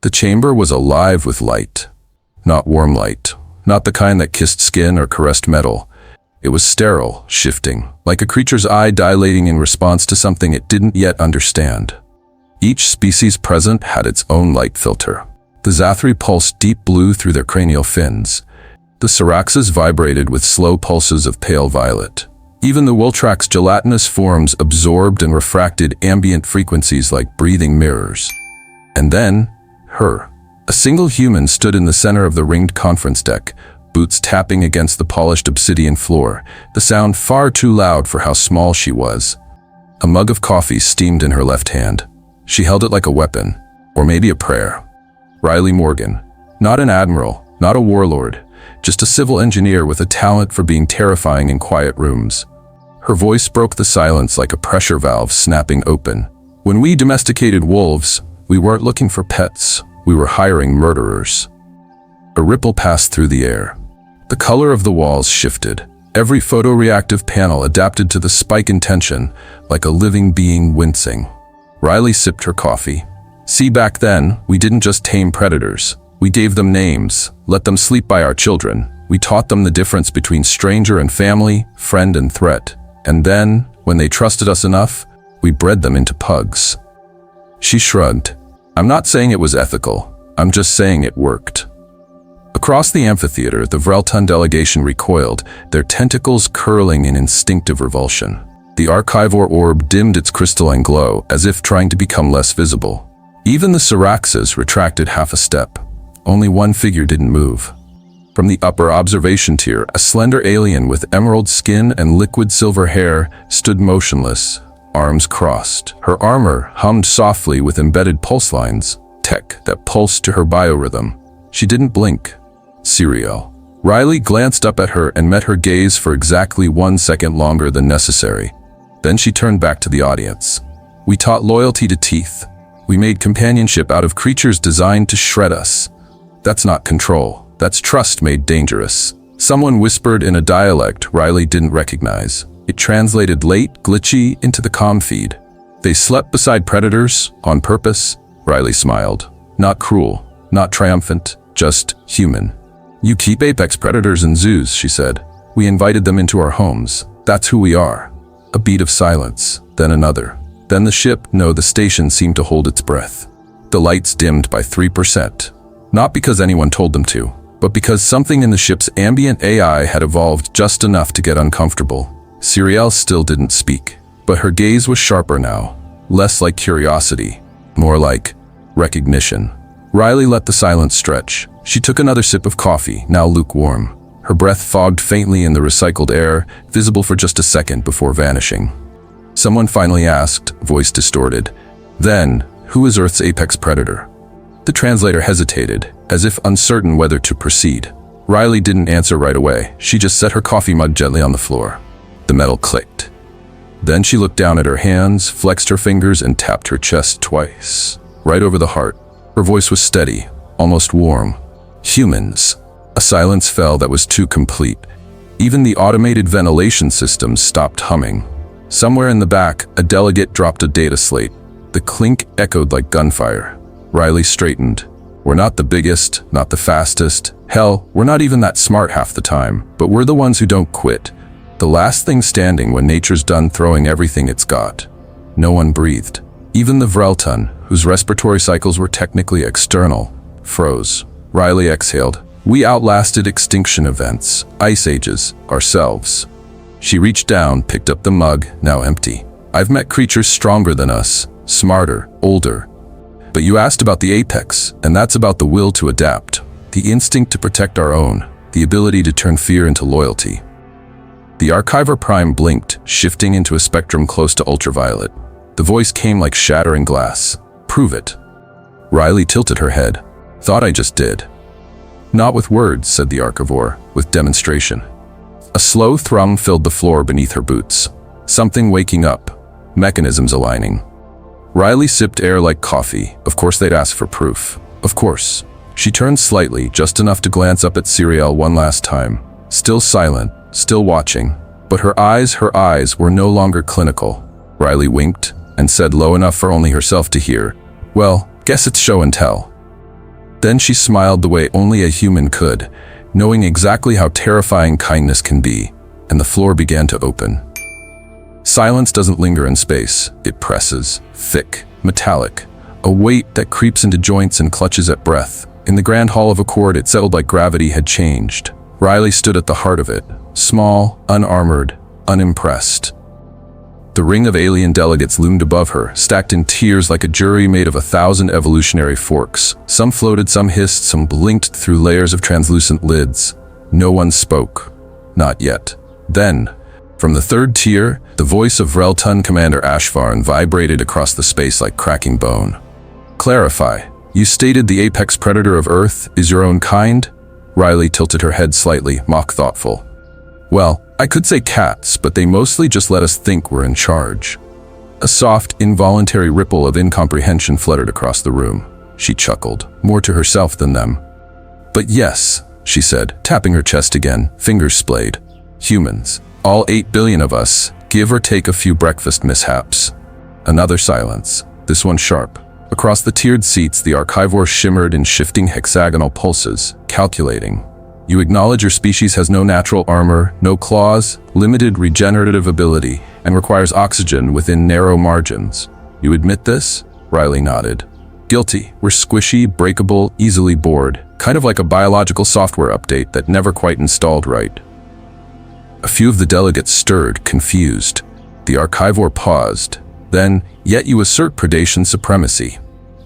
The chamber was alive with light. Not warm light, not the kind that kissed skin or caressed metal. It was sterile, shifting, like a creature's eye dilating in response to something it didn't yet understand. Each species present had its own light filter. The Zathri pulsed deep blue through their cranial fins. The Syraxes vibrated with slow pulses of pale violet. Even the Wiltrax's gelatinous forms absorbed and refracted ambient frequencies like breathing mirrors. And then, her. A single human stood in the center of the ringed conference deck, boots tapping against the polished obsidian floor, the sound far too loud for how small she was. A mug of coffee steamed in her left hand. She held it like a weapon, or maybe a prayer. Riley Morgan. Not an admiral, not a warlord, just a civil engineer with a talent for being terrifying in quiet rooms. Her voice broke the silence like a pressure valve snapping open. When we domesticated wolves, we weren't looking for pets, we were hiring murderers. A ripple passed through the air. The color of the walls shifted. Every photoreactive panel adapted to the spike in tension, like a living being wincing. Riley sipped her coffee. See, back then, we didn't just tame predators. We gave them names, let them sleep by our children. We taught them the difference between stranger and family, friend and threat. And then, when they trusted us enough, we bred them into pugs. She shrugged. I'm not saying it was ethical. I'm just saying it worked. Across the amphitheater, the Vreltun delegation recoiled, their tentacles curling in instinctive revulsion. The Archivore orb dimmed its crystalline glow, as if trying to become less visible. Even the Syraxes retracted half a step. Only one figure didn't move. From the upper observation tier, a slender alien with emerald skin and liquid silver hair stood motionless, arms crossed. Her armor hummed softly with embedded pulse lines, tech that pulsed to her biorhythm. She didn't blink. Serial. Riley glanced up at her and met her gaze for exactly 1 second longer than necessary. Then she turned back to the audience. We taught loyalty to teeth. We made companionship out of creatures designed to shred us. That's not control. That's trust made dangerous. Someone whispered in a dialect Riley didn't recognize. It translated late, glitchy, into the comm feed. They slept beside predators, on purpose. Riley smiled. Not cruel, not triumphant, just human. You keep apex predators in zoos, she said. We invited them into our homes. That's who we are. A beat of silence, then another. Then the ship, no, the station seemed to hold its breath. The lights dimmed by 3%. Not because anyone told them to, but because something in the ship's ambient AI had evolved just enough to get uncomfortable. Serial still didn't speak, but her gaze was sharper now, less like curiosity, more like recognition. Riley let the silence stretch. She took another sip of coffee, now lukewarm. Her breath fogged faintly in the recycled air, visible for just a second before vanishing. Someone finally asked, voice distorted, "Then, who is Earth's apex predator?" The translator hesitated, as if uncertain whether to proceed. Riley didn't answer right away. She just set her coffee mug gently on the floor. The metal clicked. Then she looked down at her hands, flexed her fingers, and tapped her chest twice, right over the heart. Her voice was steady, almost warm. Humans. A silence fell that was too complete. Even the automated ventilation systems stopped humming. Somewhere in the back, a delegate dropped a data slate. The clink echoed like gunfire. Riley straightened. We're not the biggest, not the fastest. Hell, we're not even that smart half the time, but we're the ones who don't quit. The last thing standing when nature's done throwing everything it's got. No one breathed. Even the Vreltun, whose respiratory cycles were technically external, froze. Riley exhaled. We outlasted extinction events, ice ages, ourselves. She reached down, picked up the mug, now empty. I've met creatures stronger than us, smarter, older. But you asked about the apex, and that's about the will to adapt, the instinct to protect our own, the ability to turn fear into loyalty. The Archiver Prime blinked, shifting into a spectrum close to ultraviolet. The voice came like shattering glass. Prove it. Riley tilted her head. Thought I just did. Not with words, said the Archivore, with demonstration. A slow thrum filled the floor beneath her boots. Something waking up, mechanisms aligning. Riley sipped air like coffee. Of course they'd ask for proof. Of course. She turned slightly, just enough to glance up at Serial one last time. Still silent, still watching. But her eyes were no longer clinical. Riley winked and said low enough for only herself to hear, well, guess it's show and tell. Then she smiled the way only a human could, knowing exactly how terrifying kindness can be, and the floor began to open. Silence doesn't linger in space. It presses, thick, metallic, a weight that creeps into joints and clutches at breath. In the grand hall of Accord, it settled like gravity had changed. Riley stood at the heart of it, small, unarmored, unimpressed. The ring of alien delegates loomed above her, stacked in tiers like a jury made of 1,000 evolutionary forks. Some floated, some hissed, some blinked through layers of translucent lids. No one spoke. Not yet. Then, from the third tier, the voice of Reltun Commander Ashvarn vibrated across the space like cracking bone. "Clarify. You stated the apex predator of Earth is your own kind?" Riley tilted her head slightly, mock thoughtful. "Well, I could say cats, but they mostly just let us think we're in charge." A soft, involuntary ripple of incomprehension fluttered across the room. She chuckled, more to herself than them. "But yes," she said, tapping her chest again, fingers splayed. "Humans. All 8 billion of us, give or take a few breakfast mishaps." Another silence, this one sharp. Across the tiered seats, the archivore shimmered in shifting hexagonal pulses, calculating. "You acknowledge your species has no natural armor, no claws, limited regenerative ability, and requires oxygen within narrow margins. You admit this?" Riley nodded. "Guilty. We're squishy, breakable, easily bored, kind of like a biological software update that never quite installed right." A few of the delegates stirred, confused. The archivore paused. Then, "Yet you assert predation supremacy."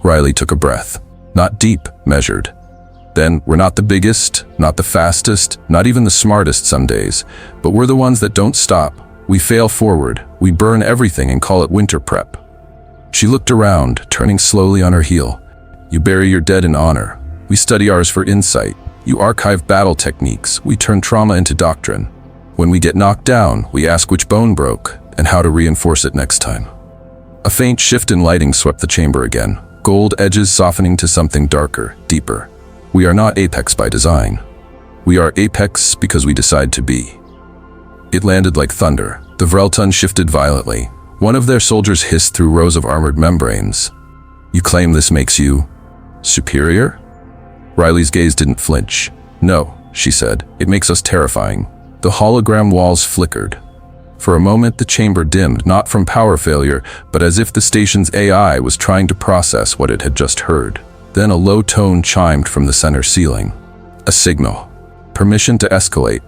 Riley took a breath. Not deep, measured. "Then we're not the biggest, not the fastest, not even the smartest some days, but we're the ones that don't stop. We fail forward, we burn everything and call it winter prep." She looked around, turning slowly on her heel. "You bury your dead in honor. We study ours for insight. You archive battle techniques. We turn trauma into doctrine. When we get knocked down, we ask which bone broke and how to reinforce it next time." A faint shift in lighting swept the chamber again, gold edges softening to something darker, deeper. "We are not Apex by design. We are Apex because we decide to be." It landed like thunder. The Vreltun shifted violently. One of their soldiers hissed through rows of armored membranes. "You claim this makes you superior?" Riley's gaze didn't flinch. "No," she said. "It makes us terrifying." The hologram walls flickered. For a moment, the chamber dimmed, not from power failure, but as if the station's AI was trying to process what it had just heard. Then a low tone chimed from the center ceiling. A signal. Permission to escalate.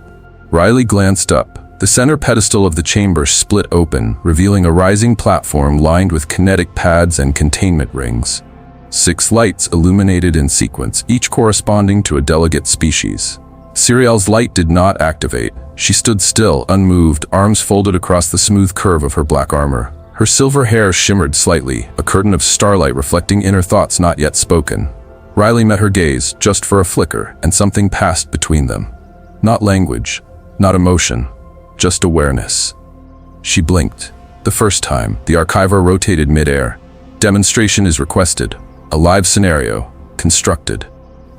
Riley glanced up. The center pedestal of the chamber split open, revealing a rising platform lined with kinetic pads and containment rings. 6 lights illuminated in sequence, each corresponding to a delegate species. Siriel's light did not activate. She stood still, unmoved, arms folded across the smooth curve of her black armor. Her silver hair shimmered slightly, a curtain of starlight reflecting inner thoughts not yet spoken. Riley met her gaze, just for a flicker, and something passed between them. Not language, not emotion, just awareness. She blinked. The first time, the archiver rotated midair. "Demonstration is requested. A live scenario, constructed."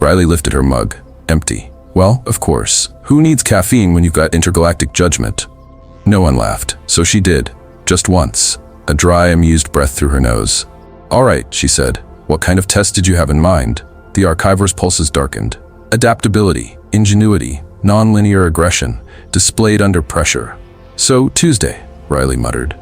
Riley lifted her mug, empty. "Well, of course. Who needs caffeine when you've got intergalactic judgment?" No one laughed, so she did. Just once. A dry, amused breath through her nose. "All right," she said. "What kind of test did you have in mind?" The archiver's pulses darkened. "Adaptability, ingenuity, non-linear aggression, displayed under pressure." "So, Tuesday," Riley muttered.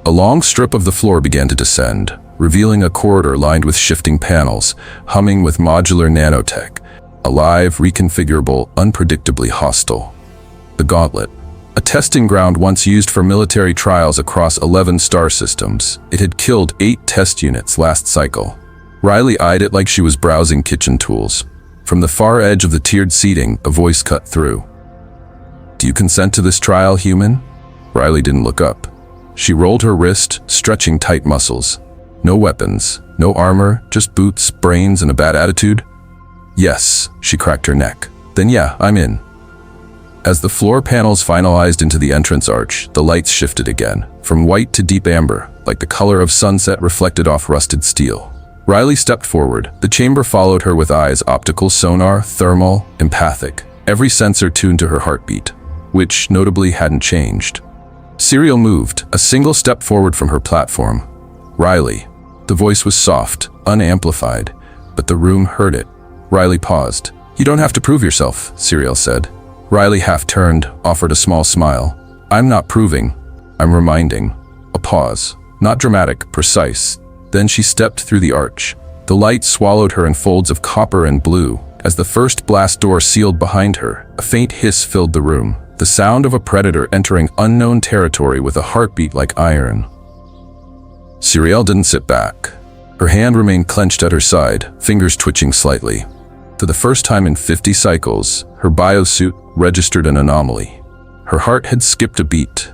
A long strip of the floor began to descend, revealing a corridor lined with shifting panels, humming with modular nanotech. Alive, reconfigurable, unpredictably hostile. The Gauntlet. A testing ground once used for military trials across 11 star systems. It had killed 8 test units last cycle. Riley eyed it like she was browsing kitchen tools. From the far edge of the tiered seating, a voice cut through. "Do you consent to this trial, human?" Riley didn't look up. She rolled her wrist, stretching tight muscles. No weapons, no armor, just boots, brains, and a bad attitude. "Yes," she cracked her neck. "Then yeah, I'm in." As the floor panels finalized into the entrance arch, the lights shifted again, from white to deep amber, like the color of sunset reflected off rusted steel. Riley stepped forward. The chamber followed her with eyes, optical sonar, thermal, empathic, every sensor tuned to her heartbeat, which notably hadn't changed. Siriel moved, a single step forward from her platform. "Riley." The voice was soft, unamplified, but the room heard it. Riley paused. "You don't have to prove yourself," Siriel said. Riley half turned, offered a small smile. "I'm not proving, I'm reminding." A pause. Not dramatic, precise. Then she stepped through the arch. The light swallowed her in folds of copper and blue. As the first blast door sealed behind her, a faint hiss filled the room. The sound of a predator entering unknown territory with a heartbeat like iron. Siriel didn't sit back. Her hand remained clenched at her side, fingers twitching slightly. For the first time in 50 cycles, her biosuit registered an anomaly. Her heart had skipped a beat.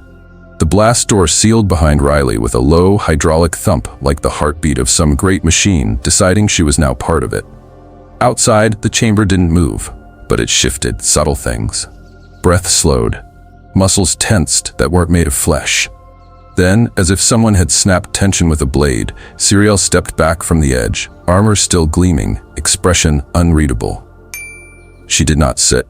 The blast door sealed behind Riley with a low, hydraulic thump like the heartbeat of some great machine deciding she was now part of it. Outside, the chamber didn't move, but it shifted, subtle things. Breath slowed. Muscles tensed that weren't made of flesh. Then, as if someone had snapped tension with a blade, Siriel stepped back from the edge, armor still gleaming, expression unreadable. She did not sit.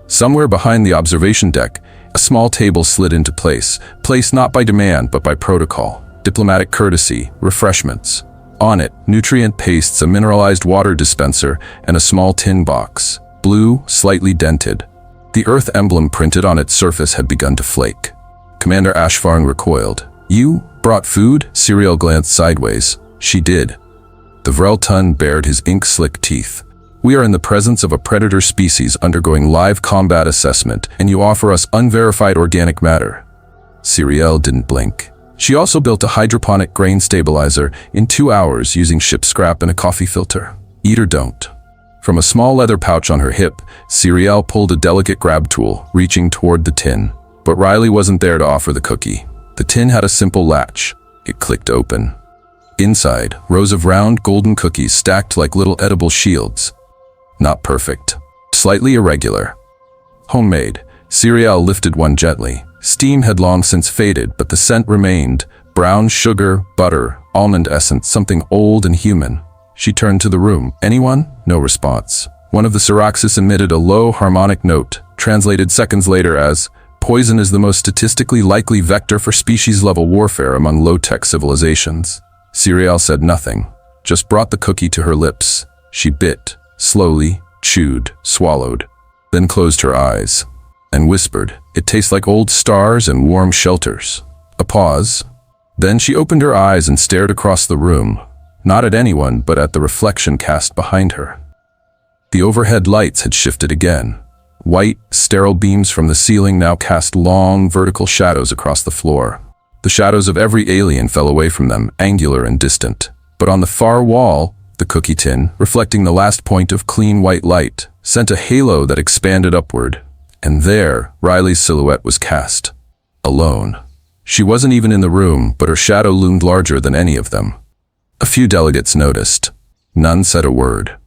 Somewhere behind the observation deck, a small table slid into place, placed not by demand but by protocol, diplomatic courtesy, refreshments. On it, nutrient pastes, a mineralized water dispenser, and a small tin box, blue, slightly dented. The Earth emblem printed on its surface had begun to flake. Commander Ashfarn recoiled. "You brought food?" Siriel glanced sideways. She did. The Vreltun bared his ink-slick teeth. "We are in the presence of a predator species undergoing live combat assessment, and you offer us unverified organic matter." Siriel didn't blink. She also built a hydroponic grain stabilizer in 2 hours using ship scrap and a coffee filter. Eat or don't. From a small leather pouch on her hip, Siriel pulled a delicate grab tool, reaching toward the tin. But Riley wasn't there to offer the cookie. The tin had a simple latch. It clicked open. Inside, rows of round golden cookies stacked like little edible shields. Not perfect. Slightly irregular. Homemade. Siriel lifted one gently. Steam had long since faded, but the scent remained. Brown sugar, butter, almond essence, something old and human. She turned to the room. "Anyone?" No response. One of the Syroxis emitted a low harmonic note, translated seconds later as, "Poison is the most statistically likely vector for species-level warfare among low-tech civilizations." Siriel said nothing, just brought the cookie to her lips. She bit, slowly, chewed, swallowed, then closed her eyes, and whispered, "It tastes like old stars and warm shelters." A pause. Then she opened her eyes and stared across the room, not at anyone but at the reflection cast behind her. The overhead lights had shifted again. White, sterile beams from the ceiling now cast long, vertical shadows across the floor. The shadows of every alien fell away from them, angular and distant. But on the far wall, the cookie tin, reflecting the last point of clean white light, sent a halo that expanded upward. And there, Riley's silhouette was cast. Alone. She wasn't even in the room, but her shadow loomed larger than any of them. A few delegates noticed. None said a word.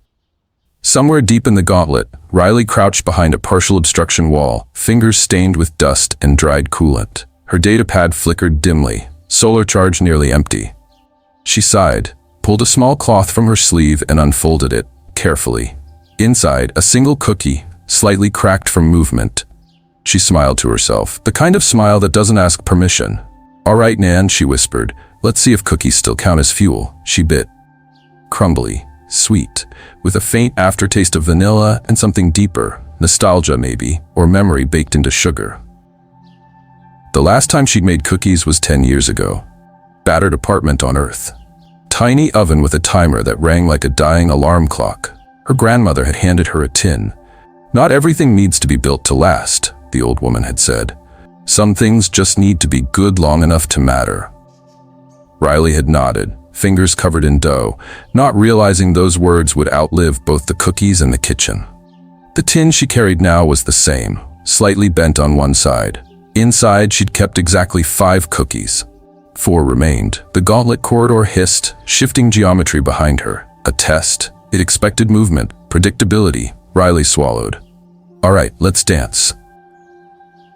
Somewhere deep in the gauntlet, Riley crouched behind a partial obstruction wall, fingers stained with dust and dried coolant. Her datapad flickered dimly, solar charge nearly empty. She sighed, pulled a small cloth from her sleeve and unfolded it, carefully. Inside, a single cookie, slightly cracked from movement. She smiled to herself, the kind of smile that doesn't ask permission. "All right, Nan," she whispered. "Let's see if cookies still count as fuel." She bit. Crumbly, sweet, with a faint aftertaste of vanilla and something deeper, nostalgia maybe, or memory baked into sugar. The last time she'd made cookies was 10 years ago. Battered apartment on Earth. Tiny oven with a timer that rang like a dying alarm clock. Her grandmother had handed her a tin. "Not everything needs to be built to last," the old woman had said. "Some things just need to be good long enough to matter." Riley had nodded, fingers covered in dough, not realizing those words would outlive both the cookies and the kitchen. The tin she carried now was the same, slightly bent on one side. Inside, she'd kept exactly 5 cookies. 4 remained. The gauntlet corridor hissed, shifting geometry behind her. A test. It expected movement, predictability. Riley swallowed. "All right, let's dance."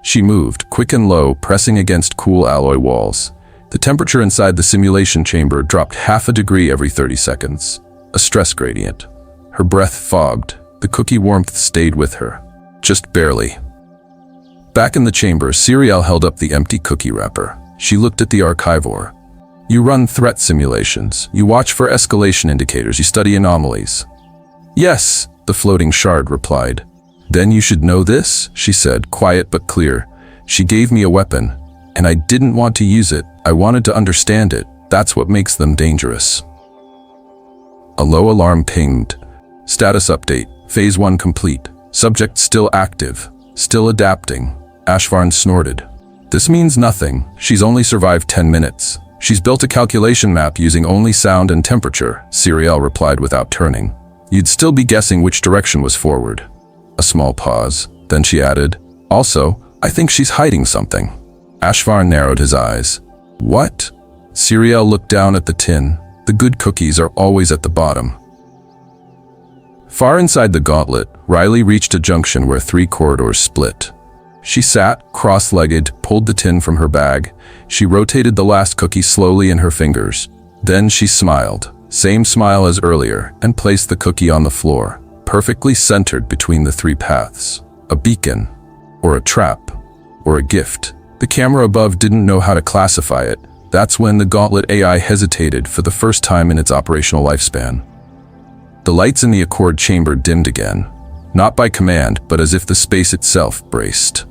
She moved, quick and low, pressing against cool alloy walls. The temperature inside the simulation chamber dropped half a degree every 30 seconds. A stress gradient. Her breath fogged. The cookie warmth stayed with her. Just barely. Back in the chamber, Siriel held up the empty cookie wrapper. She looked at the archivor. "You run threat simulations. You watch for escalation indicators. You study anomalies." "Yes," the floating shard replied. Then you should know this, she said, quiet but clear. She gave me a weapon, and I didn't want to use it. I wanted to understand it. That's what makes them dangerous. A low alarm pinged. Status update. Phase 1 complete. Subject still active. Still adapting. Ashvarn snorted. This means nothing. She's only survived 10 minutes. She's built a calculation map using only sound and temperature, Siriel replied without turning. You'd still be guessing which direction was forward. A small pause. Then she added, also, I think she's hiding something. Ashvarn narrowed his eyes. What? Siriel looked down at the tin. The good cookies are always at the bottom. Far inside the gauntlet, Riley reached a junction where 3 corridors split. She sat, cross-legged, pulled the tin from her bag. She rotated the last cookie slowly in her fingers. Then she smiled, same smile as earlier, and placed the cookie on the floor, perfectly centered between the 3 paths. A beacon, or a trap, or a gift. The camera above didn't know how to classify it. That's when the Gauntlet AI hesitated for the first time in its operational lifespan. The lights in the Accord chamber dimmed again, not by command, but as if the space itself braced.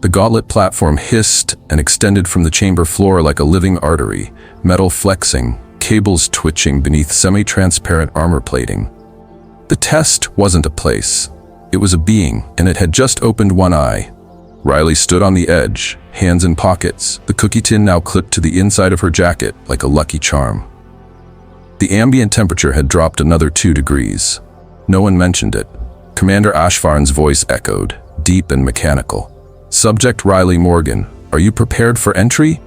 The Gauntlet platform hissed and extended from the chamber floor like a living artery, metal flexing, cables twitching beneath semi-transparent armor plating. The test wasn't a place. It was a being, and it had just opened one eye. Riley stood on the edge, hands in pockets, the cookie tin now clipped to the inside of her jacket like a lucky charm. The ambient temperature had dropped another 2 degrees. No one mentioned it. Commander Ashvarn's voice echoed, deep and mechanical. Subject Riley Morgan, are you prepared for entry?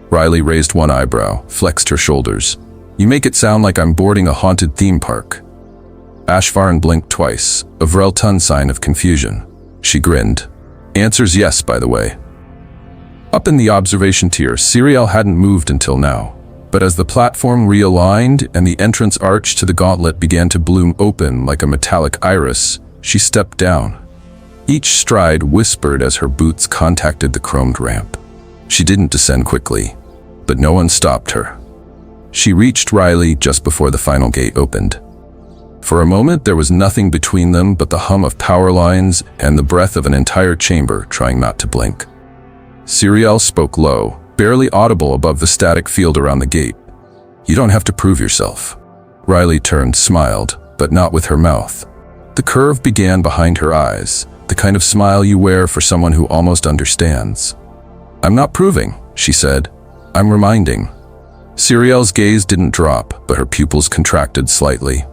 Riley raised one eyebrow, flexed her shoulders. You make it sound like I'm boarding a haunted theme park. Ashvarn blinked twice, a Vreltun sign of confusion. She grinned. Answer's yes, by the way. Up in the observation tier, Siriel hadn't moved until now. But as the platform realigned and the entrance arch to the gauntlet began to bloom open like a metallic iris, she stepped down. Each stride whispered as her boots contacted the chromed ramp. She didn't descend quickly, but no one stopped her. She reached Riley just before the final gate opened. For a moment, there was nothing between them but the hum of power lines and the breath of an entire chamber trying not to blink. Siriel spoke low, barely audible above the static field around the gate. You don't have to prove yourself. Riley turned, smiled, but not with her mouth. The curve began behind her eyes, the kind of smile you wear for someone who almost understands. I'm not proving, she said. I'm reminding. Siriel's gaze didn't drop, but her pupils contracted slightly.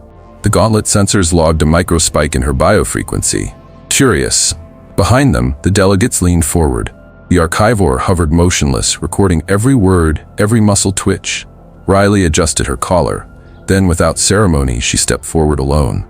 The gauntlet sensors logged a microspike in her biofrequency. Curious. Behind them, the delegates leaned forward. The archivor hovered motionless, recording every word, every muscle twitch. Riley adjusted her collar. Then, without ceremony, she stepped forward alone.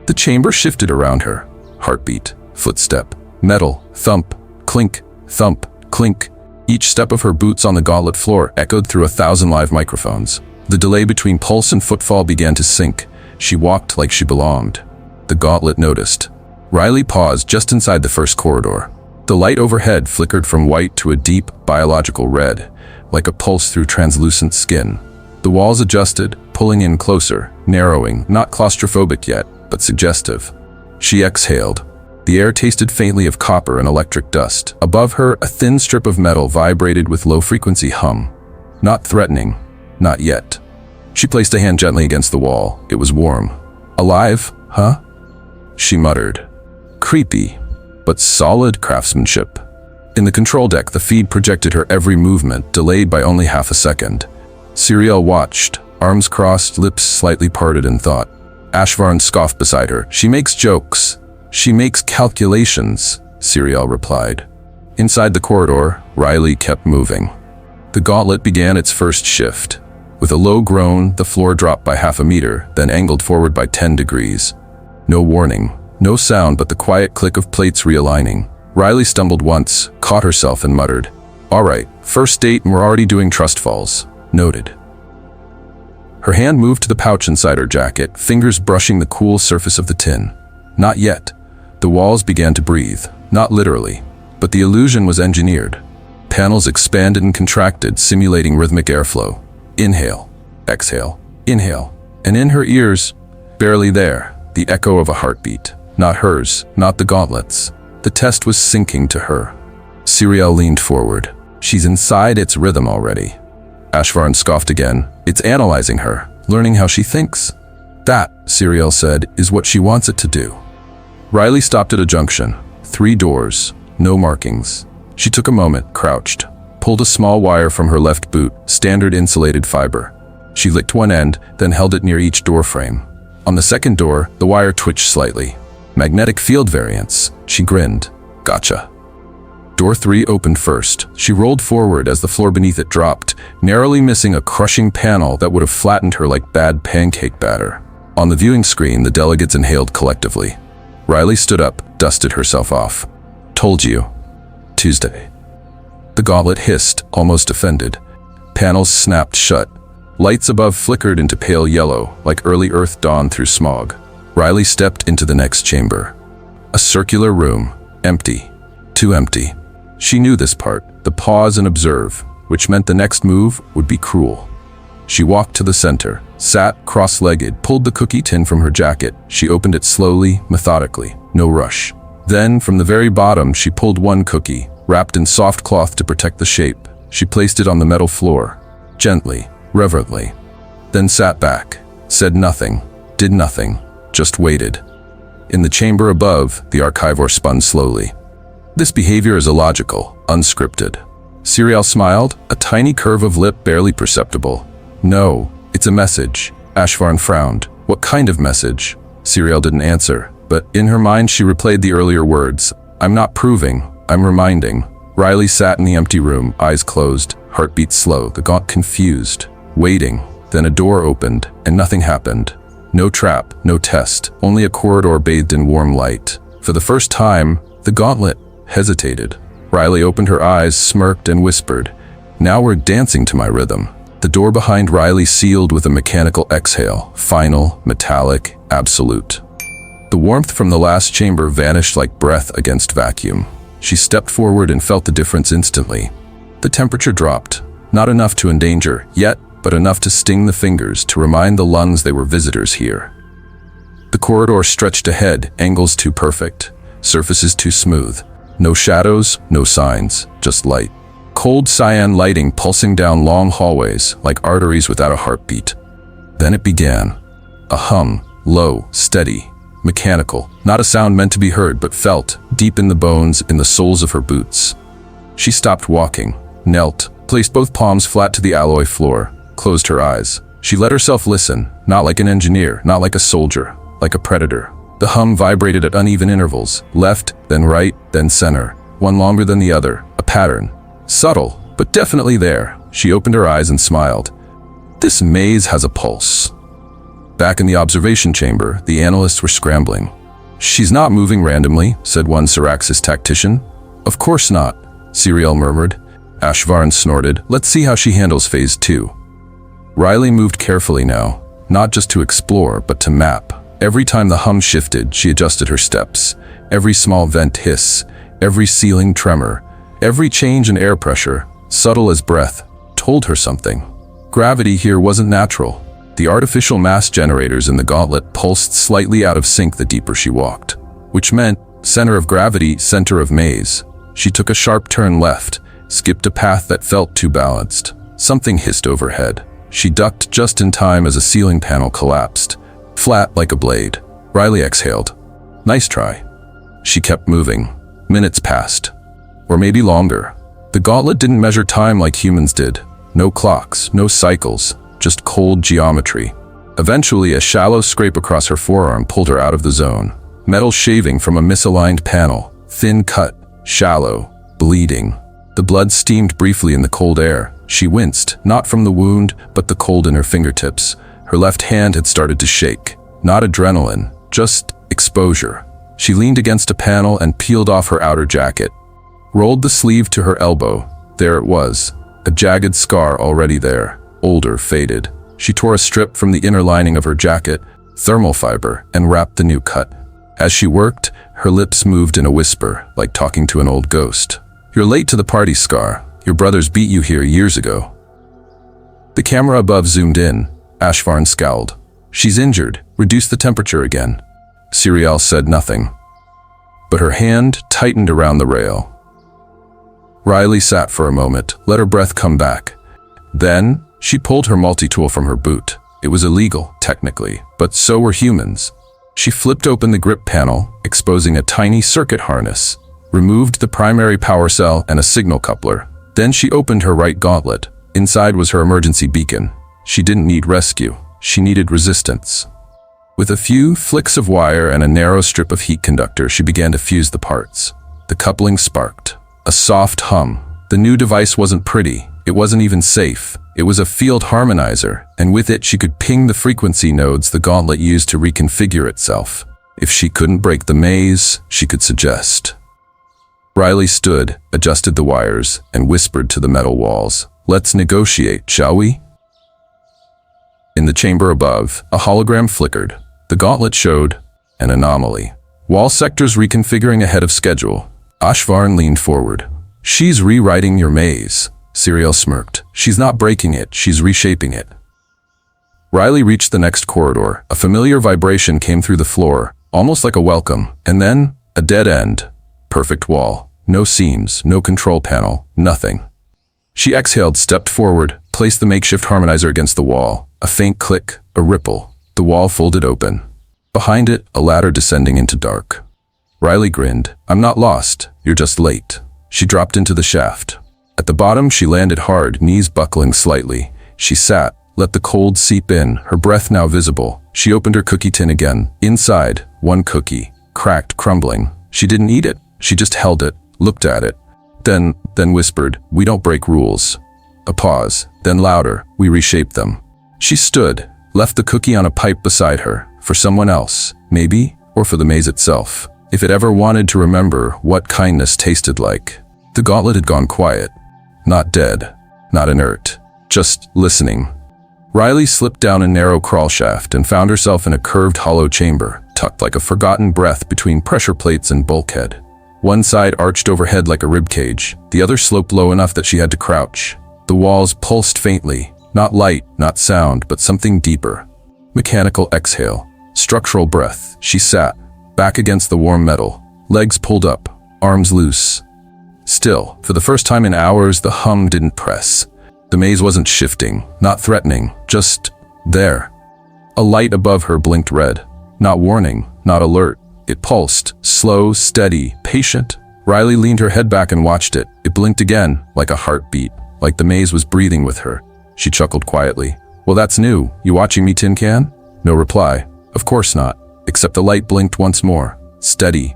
The chamber shifted around her. Heartbeat, footstep, metal, thump, clink, thump, clink. Each step of her boots on the gauntlet floor echoed through 1,000 live microphones. The delay between pulse and footfall began to sink. She walked like she belonged. The gauntlet noticed. Riley paused just inside the first corridor. The light overhead flickered from white to a deep, biological red, like a pulse through translucent skin. The walls adjusted, pulling in closer, narrowing, not claustrophobic yet, but suggestive. She exhaled. The air tasted faintly of copper and electric dust. Above her, a thin strip of metal vibrated with low-frequency hum. Not threatening. Not yet. She placed a hand gently against the wall. It was warm. Alive, huh? She muttered. Creepy, but solid craftsmanship. In the control deck, the feed projected her every movement, delayed by only half a second. Siriel watched, arms crossed, lips slightly parted in thought. Ashvarn scoffed beside her. She makes jokes. She makes calculations, Siriel replied. Inside the corridor, Riley kept moving. The gauntlet began its first shift. With a low groan, the floor dropped by half a meter, then angled forward by 10 degrees. No warning, no sound but the quiet click of plates realigning. Riley stumbled once, caught herself and muttered, All right, first date and we're already doing trust falls. Noted. Her hand moved to the pouch inside her jacket, fingers brushing the cool surface of the tin. Not yet. The walls began to breathe, not literally, but the illusion was engineered. Panels expanded and contracted, simulating rhythmic airflow. Inhale, exhale, inhale. And in her ears, barely there, the echo of a heartbeat. Not hers, not the gauntlet's. The test was sinking to her. Siriel leaned forward. She's inside its rhythm already. Ashvarn scoffed again. It's analyzing her, learning how she thinks. That, Siriel said, is what she wants it to do. Riley stopped at a junction. 3 doors, no markings. She took a moment, crouched, pulled a small wire from her left boot, standard insulated fiber. She licked one end, then held it near each door frame. On the second door, the wire twitched slightly. Magnetic field variance. She grinned. Gotcha. Door 3 opened first. She rolled forward as the floor beneath it dropped, narrowly missing a crushing panel that would have flattened her like bad pancake batter. On the viewing screen, the delegates inhaled collectively. Riley stood up, dusted herself off. Told you. Tuesday. The gauntlet hissed, almost offended. Panels snapped shut. Lights above flickered into pale yellow, like early Earth dawn through smog. Riley stepped into the next chamber. A circular room, empty. Too empty. She knew this part, the pause and observe, which meant the next move would be cruel. She walked to the center, sat cross-legged, pulled the cookie tin from her jacket. She opened it slowly, methodically, no rush. Then, from the very bottom, she pulled one cookie, wrapped in soft cloth to protect the shape. She placed it on the metal floor, gently, reverently. Then sat back, said nothing, did nothing, just waited. In the chamber above, the archivor spun slowly. This behavior is illogical, unscripted. Siriel smiled, a tiny curve of lip barely perceptible. No, it's a message. Ashvarn frowned. What kind of message? Siriel didn't answer, but in her mind she replayed the earlier words. I'm not proving, I'm reminding. Riley sat in the empty room, eyes closed, heartbeat slow, the gaunt confused, waiting. Then a door opened, and nothing happened. No trap, no test, only a corridor bathed in warm light. For the first time, the gauntlet hesitated. Riley opened her eyes, smirked, and whispered, "Now we're dancing to my rhythm." The door behind Riley sealed with a mechanical exhale, final, metallic, absolute. The warmth from the last chamber vanished like breath against vacuum. She stepped forward and felt the difference instantly. The temperature dropped, not enough to endanger, yet, but enough to sting the fingers, to remind the lungs they were visitors here. The corridor stretched ahead, angles too perfect, surfaces too smooth. No shadows, no signs, just light. Cold cyan lighting pulsing down long hallways, like arteries without a heartbeat. Then it began. A hum, low, steady, mechanical, not a sound meant to be heard but felt, deep in the bones, in the soles of her boots. She stopped walking, knelt, placed both palms flat to the alloy floor, closed her eyes. She let herself listen, not like an engineer, not like a soldier, like a predator. The hum vibrated at uneven intervals, left, then right, then center, one longer than the other, a pattern. Subtle, but definitely there. She opened her eyes and smiled. This maze has a pulse. Back in the observation chamber, the analysts were scrambling. She's not moving randomly, said one Syraxis tactician. Of course not, Siriel murmured. Ashvarn snorted. Let's see how she handles phase 2. Riley moved carefully now, not just to explore, but to map. Every time the hum shifted, she adjusted her steps. Every small vent hiss, every ceiling tremor, every change in air pressure, subtle as breath, told her something. Gravity here wasn't natural. The artificial mass generators in the gauntlet pulsed slightly out of sync the deeper she walked, which meant center of gravity, center of maze. She took a sharp turn left, skipped a path that felt too balanced. Something hissed overhead. She ducked just in time as a ceiling panel collapsed, flat like a blade. Riley exhaled. Nice try. She kept moving. Minutes passed. Or maybe longer. The gauntlet didn't measure time like humans did. No clocks, no cycles, just cold geometry. Eventually, a shallow scrape across her forearm pulled her out of the zone. Metal shaving from a misaligned panel. Thin cut, shallow, bleeding. The blood steamed briefly in the cold air. She winced, not from the wound, but the cold in her fingertips. Her left hand had started to shake. Not adrenaline, just exposure. She leaned against a panel and peeled off her outer jacket. Rolled the sleeve to her elbow. There it was, a jagged scar already there, older, faded. She tore a strip from the inner lining of her jacket, thermal fiber, and wrapped the new cut. As she worked, her lips moved in a whisper, like talking to an old ghost. You're late to the party, Scar. Your brothers beat you here years ago. The camera above zoomed in. Ashvarn scowled. She's injured. Reduce the temperature again. Siriel said nothing, but her hand tightened around the rail. Riley sat for a moment, let her breath come back. Then, she pulled her multi-tool from her boot. It was illegal, technically, but so were humans. She flipped open the grip panel, exposing a tiny circuit harness, removed the primary power cell and a signal coupler. Then she opened her right gauntlet. Inside was her emergency beacon. She didn't need rescue. She needed resistance. With a few flicks of wire and a narrow strip of heat conductor, she began to fuse the parts. The coupling sparked. A soft hum. The new device wasn't pretty. It wasn't even safe. It was a field harmonizer, and with it she could ping the frequency nodes the gauntlet used to reconfigure itself. If she couldn't break the maze, she could suggest. Riley stood, adjusted the wires, and whispered to the metal walls, "Let's negotiate, shall we?" In the chamber above, a hologram flickered. The gauntlet showed an anomaly. Wall sectors reconfiguring ahead of schedule. Ashvarn leaned forward. "She's rewriting your maze," Siriel smirked. "She's not breaking it, she's reshaping it." Riley reached the next corridor. A familiar vibration came through the floor, almost like a welcome, and then a dead end. Perfect wall. No seams, no control panel, nothing. She exhaled, stepped forward, placed the makeshift harmonizer against the wall. A faint click, a ripple. The wall folded open. Behind it, a ladder descending into dark. Riley grinned. "I'm not lost. You're just late." She dropped into the shaft. At the bottom, she landed hard, knees buckling slightly. She sat, let the cold seep in, her breath now visible. She opened her cookie tin again. Inside, one cookie, cracked, crumbling. She didn't eat it. She just held it, looked at it. Then whispered, "We don't break rules." A pause, then louder, "We reshape them." She stood, left the cookie on a pipe beside her, for someone else, maybe, or for the maze itself. If it ever wanted to remember what kindness tasted like. The gauntlet had gone quiet. Not dead, not inert, just listening. Riley slipped down a narrow crawl shaft and found herself in a curved hollow chamber, tucked like a forgotten breath between pressure plates and bulkhead. One side arched overhead like a ribcage, the other sloped low enough that she had to crouch. The walls pulsed faintly, not light, not sound, but something deeper. Mechanical exhale, structural breath. She sat, back against the warm metal, legs pulled up, arms loose. Still, for the first time in hours, the hum didn't press. The maze wasn't shifting, not threatening, just there. A light above her blinked red. Not warning, not alert. It pulsed, slow, steady, patient. Riley leaned her head back and watched it. It blinked again, like a heartbeat, like the maze was breathing with her. She chuckled quietly. "Well, that's new. You watching me, Tin Can?" No reply. "Of course not." Except the light blinked once more. Steady.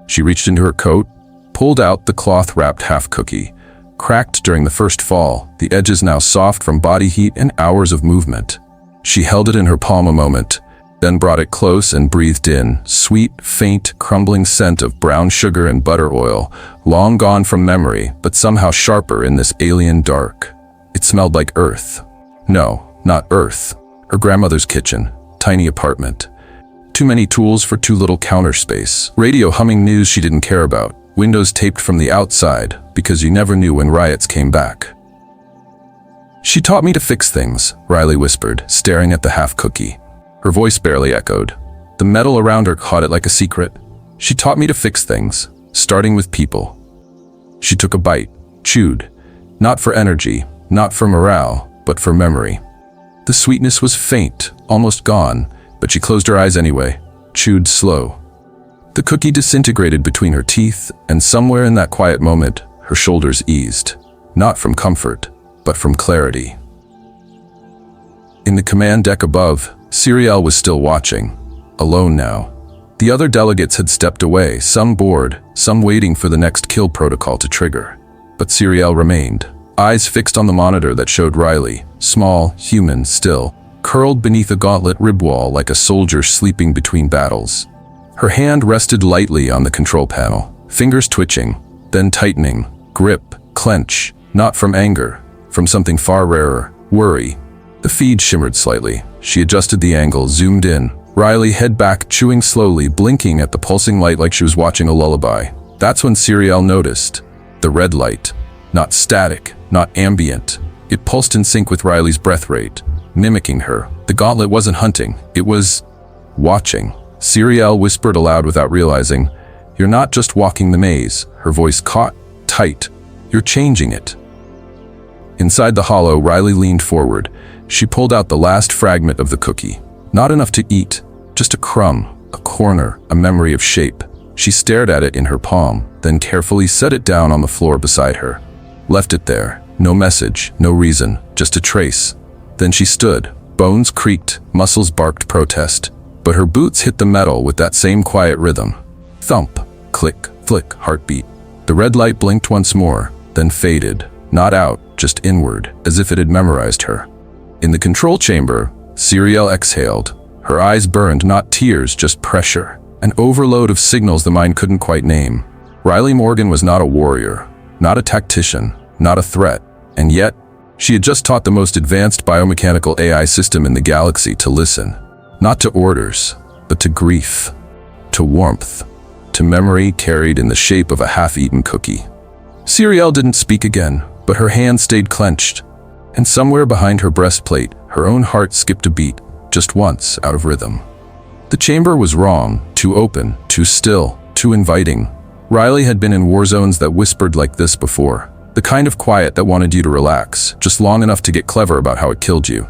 She reached into her coat, pulled out the cloth-wrapped half-cookie. Cracked during the first fall, the edges now soft from body heat and hours of movement. She held it in her palm a moment, then brought it close and breathed in, sweet, faint, crumbling scent of brown sugar and butter oil, long gone from memory, but somehow sharper in this alien dark. It smelled like earth. No, not earth. Her grandmother's kitchen, tiny apartment. Too many tools for too little counter space. Radio humming news she didn't care about. Windows taped from the outside, because you never knew when riots came back. "She taught me to fix things," Riley whispered, staring at the half-cookie. Her voice barely echoed. The metal around her caught it like a secret. "She taught me to fix things, starting with people." She took a bite, chewed. Not for energy, not for morale, but for memory. The sweetness was faint, almost gone, but she closed her eyes anyway, chewed slow. The cookie disintegrated between her teeth, and somewhere in that quiet moment, her shoulders eased. Not from comfort, but from clarity. In the command deck above, Siriel was still watching. Alone now. The other delegates had stepped away, some bored, some waiting for the next kill protocol to trigger. But Siriel remained, eyes fixed on the monitor that showed Riley, small, human, still, curled beneath a gauntlet rib wall like a soldier sleeping between battles. Her hand rested lightly on the control panel, fingers twitching, then tightening, grip, clench, not from anger, from something far rarer, worry. The feed shimmered slightly. She adjusted the angle, zoomed in. Riley, head back, chewing slowly, blinking at the pulsing light like she was watching a lullaby. That's when Siriel noticed. The red light. Not static, not ambient. It pulsed in sync with Riley's breath rate, mimicking her. The gauntlet wasn't hunting, it was watching. Siriel whispered aloud without realizing, "You're not just walking the maze." Her voice caught tight. "You're changing it." Inside the hollow, Riley leaned forward. She pulled out the last fragment of the cookie. Not enough to eat, just a crumb, a corner, a memory of shape. She stared at it in her palm, then carefully set it down on the floor beside her. Left it there. No message, no reason, just a trace. Then she stood. Bones creaked, muscles barked protest. But her boots hit the metal with that same quiet rhythm. Thump, click, flick, heartbeat. The red light blinked once more, then faded. Not out, just inward, as if it had memorized her. In the control chamber, Siriel exhaled. Her eyes burned, not tears, just pressure. An overload of signals the mind couldn't quite name. Riley Morgan was not a warrior, not a tactician, not a threat. And yet, she had just taught the most advanced biomechanical AI system in the galaxy to listen. Not to orders, but to grief, to warmth, to memory carried in the shape of a half-eaten cookie. Siriel didn't speak again, but her hand stayed clenched. And somewhere behind her breastplate, her own heart skipped a beat, just once, out of rhythm. The chamber was wrong, too open, too still, too inviting. Riley had been in war zones that whispered like this before. The kind of quiet that wanted you to relax, just long enough to get clever about how it killed you.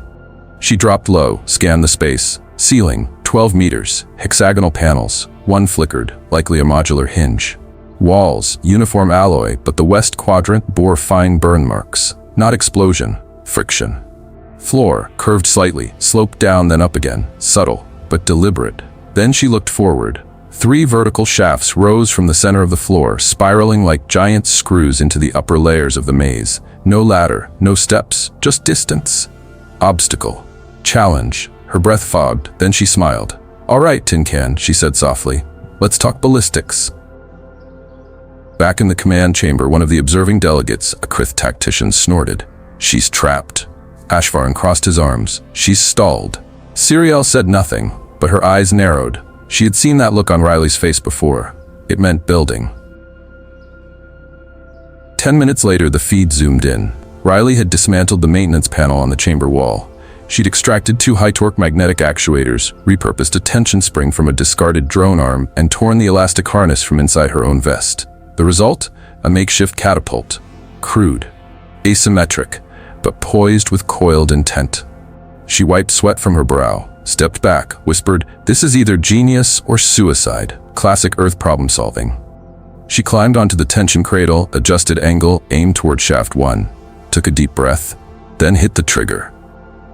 She dropped low, scanned the space. Ceiling, 12 meters, hexagonal panels. One flickered, likely a modular hinge. Walls, uniform alloy, but the west quadrant bore fine burn marks. Not explosion, friction. Floor, curved slightly, sloped down then up again, subtle, but deliberate. Then she looked forward. 3 vertical shafts rose from the center of the floor, spiraling like giant screws into the upper layers of the maze. No ladder, no steps, just distance. Obstacle. Challenge. Her breath fogged, then she smiled. "All right, Tin Can," she said softly. "Let's talk ballistics." Back in the command chamber, one of the observing delegates, a Krith tactician, snorted. "She's trapped." Ashvarn crossed his arms. "She's stalled." Siriel said nothing, but her eyes narrowed. She had seen that look on Riley's face before. It meant building. 10 minutes later, the feed zoomed in. Riley had dismantled the maintenance panel on the chamber wall. She'd extracted 2 high-torque magnetic actuators, repurposed a tension spring from a discarded drone arm, and torn the elastic harness from inside her own vest. The result? A makeshift catapult. Crude. Asymmetric, but poised with coiled intent. She wiped sweat from her brow, stepped back, whispered, "This is either genius or suicide. Classic Earth problem-solving." She climbed onto the tension cradle, adjusted angle, aimed toward shaft 1. Took a deep breath, then hit the trigger.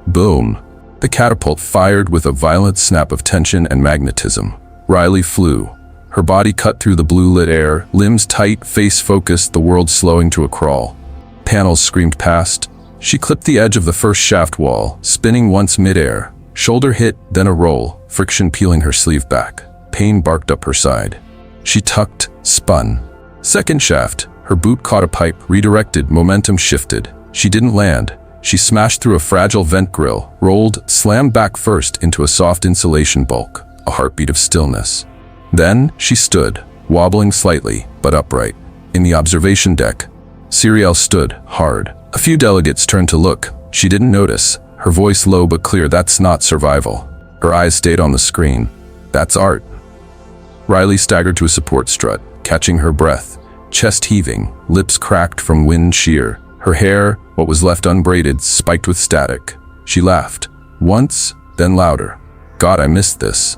Boom. The catapult fired with a violent snap of tension and magnetism. Riley flew. Her body cut through the blue-lit air, limbs tight, face focused, the world slowing to a crawl. Panels screamed past. She clipped the edge of the first shaft wall, spinning once mid-air. Shoulder hit, then a roll, friction peeling her sleeve back. Pain barked up her side. She tucked, spun. Second shaft. Her boot caught a pipe, redirected, momentum shifted. She didn't land. She smashed through a fragile vent grill, rolled, slammed back first into a soft insulation bulk, a heartbeat of stillness. Then she stood, wobbling slightly, but upright. In the observation deck, Siriel stood, hard. A few delegates turned to look. She didn't notice. Her voice low but clear, "That's not survival." Her eyes stayed on the screen. "That's art." Riley staggered to a support strut, catching her breath. Chest heaving, lips cracked from wind shear. Her hair, what was left unbraided, spiked with static. She laughed. Once, then louder. "God, I missed this."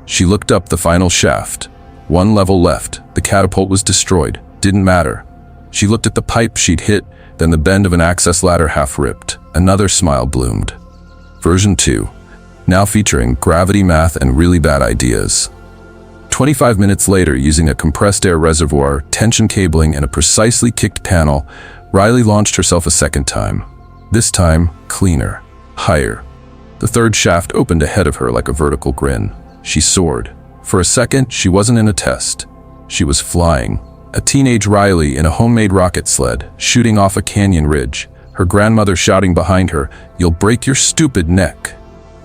She looked up the final shaft. 1 level left. The catapult was destroyed. Didn't matter. She looked at the pipe she'd hit, then the bend of an access ladder half ripped. Another smile bloomed. Version 2. Now featuring gravity math and really bad ideas. 25 minutes later, using a compressed air reservoir, tension cabling, and a precisely kicked panel, Riley launched herself a second time. This time, cleaner, higher. The third shaft opened ahead of her like a vertical grin. She soared. For a second, she wasn't in a test. She was flying. A teenage Riley in a homemade rocket sled, shooting off a canyon ridge. Her grandmother shouting behind her, "You'll break your stupid neck."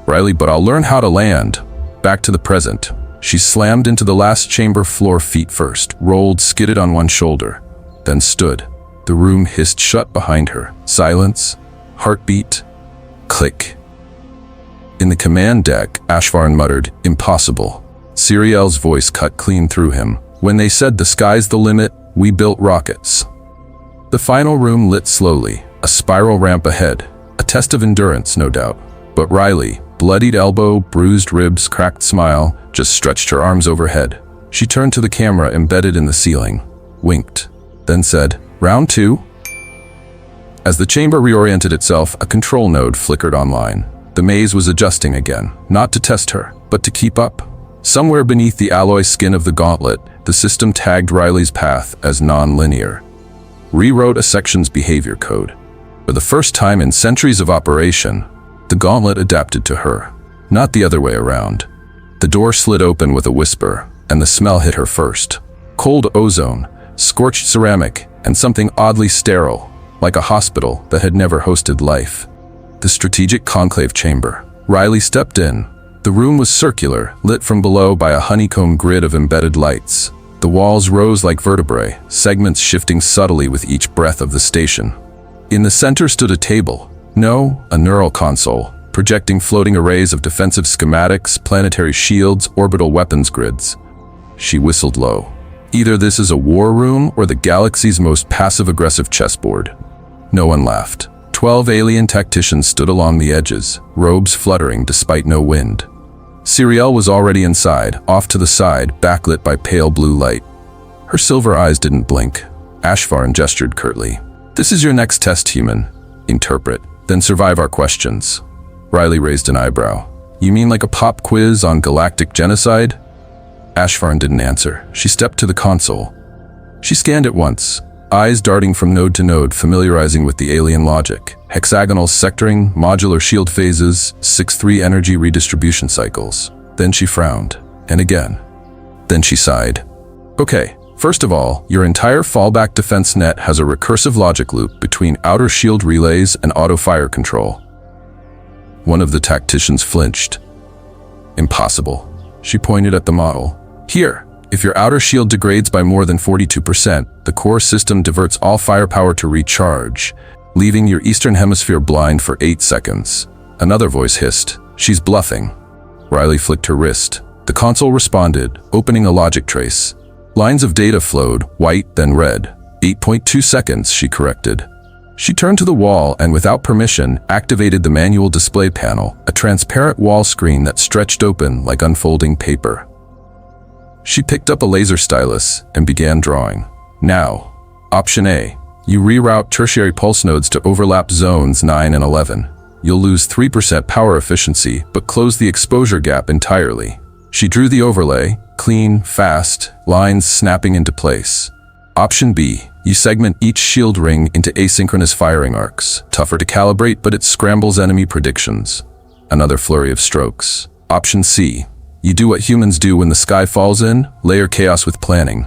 Riley, "But I'll learn how to land." Back to the present. She slammed into the last chamber floor feet first, rolled, skidded on one shoulder, then stood. The room hissed shut behind her. Silence, heartbeat, click. In the command deck, Ashvarn muttered, "Impossible." Siriel's voice cut clean through him. When they said the sky's the limit, we built rockets. The final room lit slowly, a spiral ramp ahead, a test of endurance, no doubt. But Riley, bloodied elbow, bruised ribs, cracked smile, just stretched her arms overhead. She turned to the camera embedded in the ceiling, winked, then said, "Round 2? As the chamber reoriented itself, a control node flickered online. The maze was adjusting again, not to test her, but to keep up. Somewhere beneath the alloy skin of the gauntlet, the system tagged Riley's path as non-linear. Rewrote a section's behavior code. For the first time in centuries of operation, the gauntlet adapted to her, not the other way around. The door slid open with a whisper, and the smell hit her first. Cold ozone, scorched ceramic, and something oddly sterile, like a hospital that had never hosted life. The strategic conclave chamber. Riley stepped in. The room was circular, lit from below by a honeycomb grid of embedded lights. The walls rose like vertebrae, segments shifting subtly with each breath of the station. In the center stood a table. No, a neural console, projecting floating arrays of defensive schematics, planetary shields, orbital weapons grids. She whistled low. Either this is a war room or the galaxy's most passive-aggressive chessboard. No one laughed. 12 alien tacticians stood along the edges, robes fluttering despite no wind. Siriel was already inside, off to the side, backlit by pale blue light. Her silver eyes didn't blink. Ashvarn gestured curtly. "This is your next test, human. Interpret, then survive our questions." Riley raised an eyebrow. "You mean like a pop quiz on galactic genocide?" Ashvarn didn't answer. She stepped to the console. She scanned it once, eyes darting from node to node, familiarizing with the alien logic. Hexagonal sectoring, modular shield phases, 6-3 energy redistribution cycles. Then she frowned. And again. Then she sighed. "Okay, first of all, your entire fallback defense net has a recursive logic loop between outer shield relays and auto-fire control." One of the tacticians flinched. "Impossible." She pointed at the model. "Here. If your outer shield degrades by more than 42%, the core system diverts all firepower to recharge, leaving your eastern hemisphere blind for 8 seconds. Another voice hissed, "She's bluffing." Riley flicked her wrist. The console responded, opening a logic trace. Lines of data flowed, white then red. 8.2 seconds, she corrected. She turned to the wall and, without permission, activated the manual display panel, a transparent wall screen that stretched open like unfolding paper. She picked up a laser stylus and began drawing. Now, Option A. You reroute tertiary pulse nodes to overlap zones 9 and 11. You'll lose 3% power efficiency, but close the exposure gap entirely. She drew the overlay, clean, fast, lines snapping into place. Option B. You segment each shield ring into asynchronous firing arcs. Tougher to calibrate, but it scrambles enemy predictions. Another flurry of strokes. Option C. You do what humans do when the sky falls in, layer chaos with planning.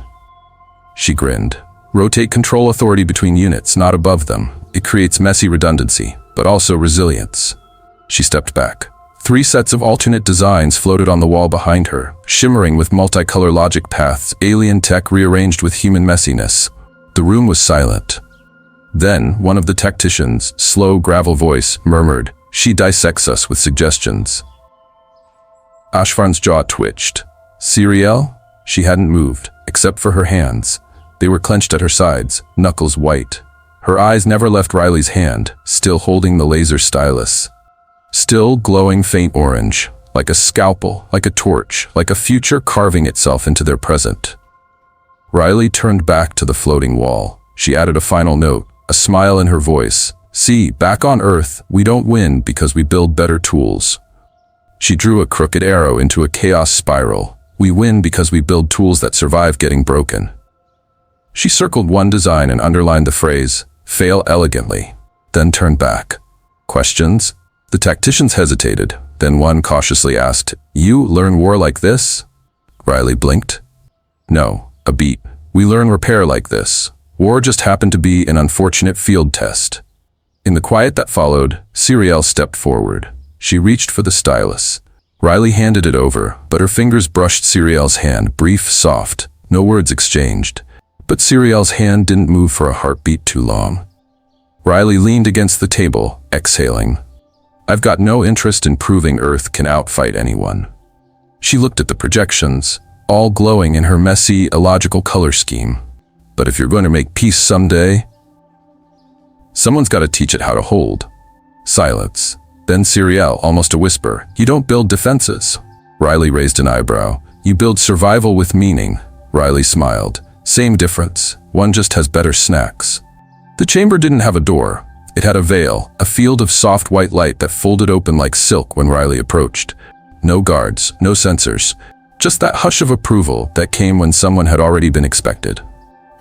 She grinned. Rotate control authority between units, not above them. It creates messy redundancy, but also resilience. She stepped back. 3 sets of alternate designs floated on the wall behind her, shimmering with multicolor logic paths, alien tech rearranged with human messiness. The room was silent. Then, one of the tacticians, slow gravel voice, murmured, "She dissects us with suggestions." Ashvarn's jaw twitched. Siriel? She hadn't moved, except for her hands. They were clenched at her sides, knuckles white. Her eyes never left Riley's hand, still holding the laser stylus. Still glowing faint orange, like a scalpel, like a torch, like a future carving itself into their present. Riley turned back to the floating wall. She added a final note, a smile in her voice. "See, back on Earth, we don't win because we build better tools." She drew a crooked arrow into a chaos spiral. "We win because we build tools that survive getting broken." She circled one design and underlined the phrase, "Fail elegantly," then turned back. "Questions?" The tacticians hesitated, then one cautiously asked, "You learn war like this?" Riley blinked. "No, a beat. We learn repair like this. War just happened to be an unfortunate field test." In the quiet that followed, Siriel stepped forward. She reached for the stylus. Riley handed it over, but her fingers brushed Siriel's hand, brief, soft. No words exchanged. But Siriel's hand didn't move for a heartbeat too long. Riley leaned against the table, exhaling. "I've got no interest in proving Earth can outfight anyone." She looked at the projections, all glowing in her messy, illogical color scheme. But if you're going to make peace someday, someone's got to teach it how to hold. Silence. Then Siriel, almost a whisper, "You don't build defenses." Riley raised an eyebrow. "You build survival with meaning." Riley smiled. "Same difference. One just has better snacks." The chamber didn't have a door. It had a veil, a field of soft white light that folded open like silk when Riley approached. No guards, no sensors, just that hush of approval that came when someone had already been expected.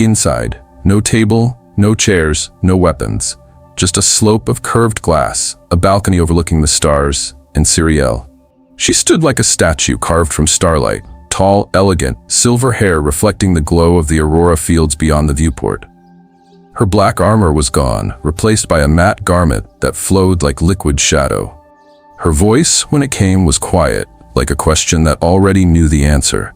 Inside, no table, no chairs, no weapons. Just a slope of curved glass, a balcony overlooking the stars, and Siriel. She stood like a statue carved from starlight, tall, elegant, silver hair reflecting the glow of the aurora fields beyond the viewport. Her black armor was gone, replaced by a matte garment that flowed like liquid shadow. Her voice, when it came, was quiet, like a question that already knew the answer.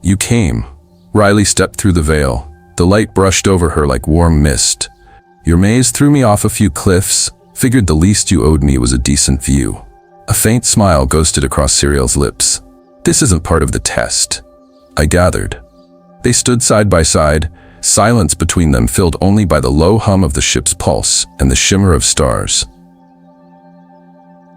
"You came." Riley stepped through the veil. The light brushed over her like warm mist. "Your maze threw me off a few cliffs. Figured the least you owed me was a decent view." A faint smile ghosted across Siriel's lips. "This isn't part of the test." "I gathered." They stood side by side, silence between them filled only by the low hum of the ship's pulse and the shimmer of stars.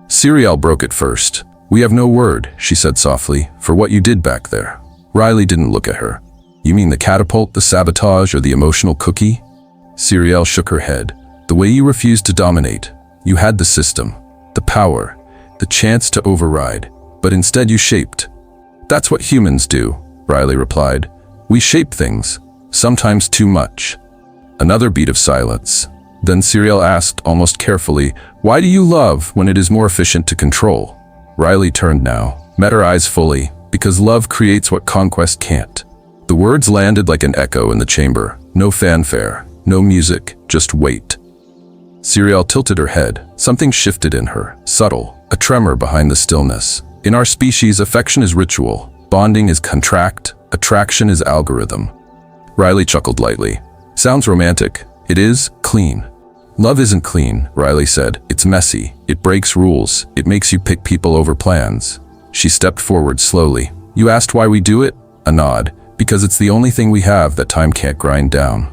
Siriel broke it first. "We have no word," she said softly, "for what you did back there." Riley didn't look at her. "You mean the catapult, the sabotage, or the emotional cookie?" Siriel shook her head. "The way you refused to dominate. You had the system, the power, the chance to override, but instead you shaped." "That's what humans do," Riley replied. "We shape things, sometimes too much." Another beat of silence. Then Siriel asked, almost carefully, "Why do you love when it is more efficient to control?" Riley turned now, met her eyes fully, "Because love creates what conquest can't." The words landed like an echo in the chamber. No fanfare, no music, just weight. Siriel tilted her head. Something shifted in her, subtle, a tremor behind the stillness. "In our species, affection is ritual, bonding is contract, attraction is algorithm." Riley chuckled lightly. "Sounds romantic. It is clean." "Love isn't clean," Riley said. "It's messy. It breaks rules. It makes you pick people over plans." She stepped forward slowly. "You asked why we do it?" A nod. "Because it's the only thing we have that time can't grind down."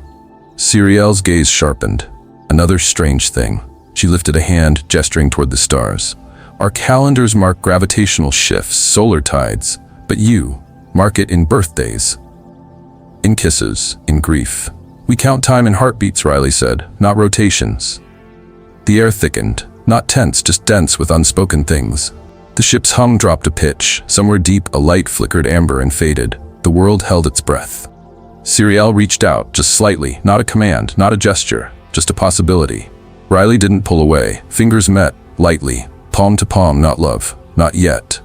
Siriel's gaze sharpened. Another strange thing. She lifted a hand, gesturing toward the stars. "Our calendars mark gravitational shifts, solar tides, but you mark it in birthdays. In kisses, in grief. We count time in heartbeats," Riley said, "not rotations." The air thickened, not tense, just dense with unspoken things. The ship's hum dropped a pitch. Somewhere deep, a light flickered amber and faded. The world held its breath. Siriel reached out, just slightly, not a command, not a gesture, just a possibility. Riley didn't pull away. Fingers met, lightly, palm to palm, not love, not yet.